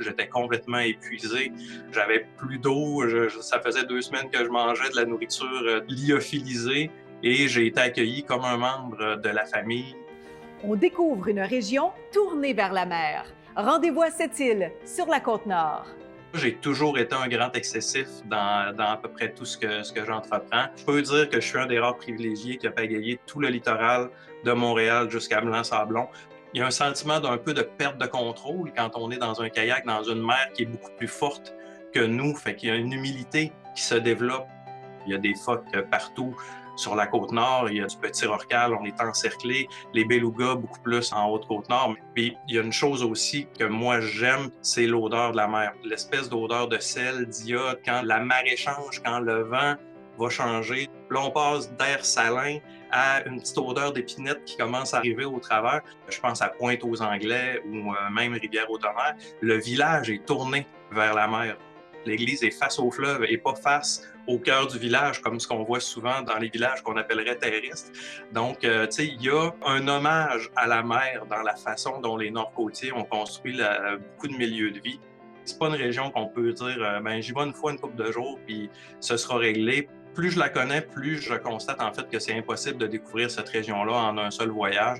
J'étais complètement épuisé. J'avais plus d'eau. Ça faisait 2 semaines que je mangeais de la nourriture lyophilisée et j'ai été accueilli comme un membre de la famille. On découvre une région tournée vers la mer. Rendez-vous à Sept-Îles, sur la Côte-Nord. J'ai toujours été un grand excessif dans à peu près tout ce que j'entreprends. Je peux dire que je suis un des rares privilégiés qui a pagayé tout le littoral de Montréal jusqu'à Blanc-Sablon. Il y a un sentiment d'un peu de perte de contrôle quand on est dans un kayak, dans une mer qui est beaucoup plus forte que nous. Fait qu'il y a une humilité qui se développe. Il y a des phoques partout sur la Côte-Nord. Il y a du petit rorqual, on est encerclé. Les belugas, beaucoup plus en Haute-Côte-Nord. Puis il y a une chose aussi que moi j'aime, c'est l'odeur de la mer. L'espèce d'odeur de sel, d'iode, quand la marée change, quand le vent va changer. Là, on passe d'air salin à une petite odeur d'épinette qui commence à arriver au travers. Je pense à Pointe-aux-Anglais ou même Rivière-au-Tonnerre. Le village est tourné vers la mer. L'église est face au fleuve et pas face au cœur du village, comme ce qu'on voit souvent dans les villages qu'on appellerait terrestres. Donc, tu sais, il y a un hommage à la mer dans la façon dont les Nord-Côtiers ont construit beaucoup de milieux de vie. C'est pas une région qu'on peut dire, ben j'y vais une fois, une couple de jours, puis ce sera réglé. Plus je la connais, plus je constate en fait que c'est impossible de découvrir cette région-là en un seul voyage.